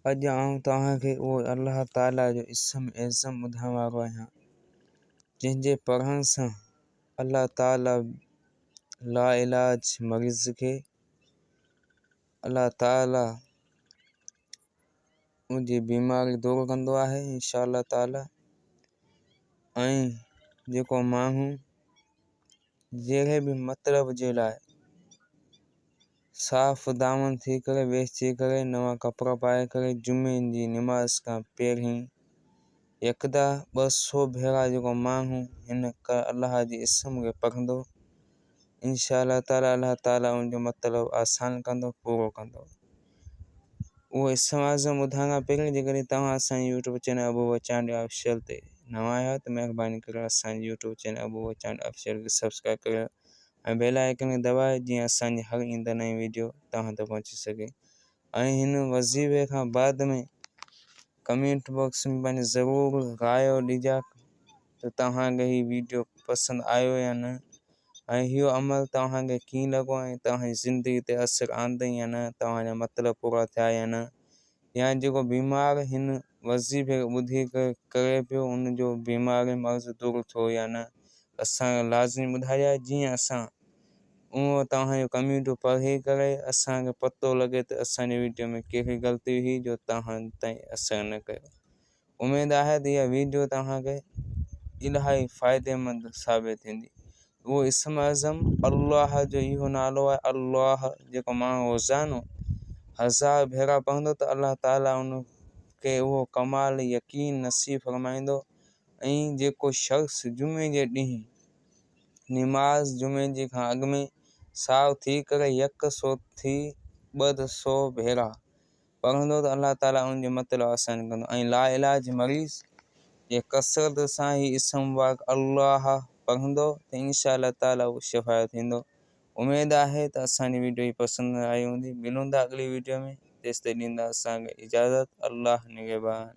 अॼु आऊं तव्हांखे उहो अल्लाह ताला जो इस्म एज़म ॿुधाइण वारो आहियां जंहिंजे पढ़ण सां अल्लाह ताला लाइलाज मरीज़ खे अल्लाह ताला उनजी बीमारी दूर कंदो आहे इंशाअल्लाह ताला। ऐं जेको माण्हू जहिड़े बि मतिलब जे लाइ साफ़ दामन थी करे वेश थी करे नवां कपिड़ा पाए करे जुमे जी नमाज़ खां पहिरीं यकदा 200 भेरा जेको माण्हू हिन अल्लाह जी इस्म खे पढ़ंदो इंशाअल्लाह ताला उनजो मतिलब आसान कंदो, पूरो कंदो। उहो इस्म आज़म ॿुधाइण खां पहिरीं जेकॾहिं तव्हां असांजे यूट्यूब चैनल अबू बचांडी ऑफिशियल ते नवां आहियो त महिरबानी करे असांजे यूट्यूब चैनल अबू बचांडी ऑफिशियल खे सब्सक्राइब करियो ऐं बेल आइकन खे दबाए जीअं असांजी हर ईंदड़ नई वीडियो तव्हां तक पहुची सघे। ऐं हिन वज़ीफ़े खां बाद में कमेंट बॉक्स में पंहिंजी ज़रूरु राय ॾिजा त तव्हांखे हीअ वीडियो पसंदि आयो या न, ऐं इहो अमल तव्हांखे कीअं लॻो ऐं तव्हांजी ज़िंदगी ते असरु आंदई या न, तव्हांजा मतिलब पूरा थिया या न, या जेको बीमार हिन वज़ीफ़े खे ॿुधी करे पियो उनजो बीमारी मर्ज़ दूर थियो या न, असांखे लाज़मी ॿुधाइजा जीअं असां उहो तव्हांजो कमेंटूं पढ़ी करे असांखे पतो लॻे त असांजी वीडियो में कहिड़ी ग़लती हुई जो तव्हां ताईं असरु न कयो। उमेदु आहे त इहा वीडियो तव्हांखे इलाही फ़ाइदेमंद साबित थींदी। उहो इस्म आज़म अल्लाह जो इहो नालो आहे, अल्लाह जेको माण्हू रोज़ानो 1000 भेरा पढ़ंदो त अल्लाह ताला उनखे उहो कमाल यकीन नसीब फरमाईंदो। ऐं जेको शख़्स जुमे जे ॾींहुं नमाज़ जुमे जी खां अॻु में साफ़ थी करे 100 भेरा पढ़ंदो त अल्लाह ताला उनजो मतिलब आसान कंदो। ऐं लाइलाज मरीज़ जे कसरत सां ही इस्म मुबारक अल्लाह पढ़ंदो त इंशाअल्लाह ताला उहो शिफ़ा थींदो। उमेदु आहे त असांजी वीडियो ही पसंदि आई हूंदी। मिलूं था अॻिली वीडियो में, तेसिताईं ॾींदा असांखे इजाज़त। अल्लाह निगहबान।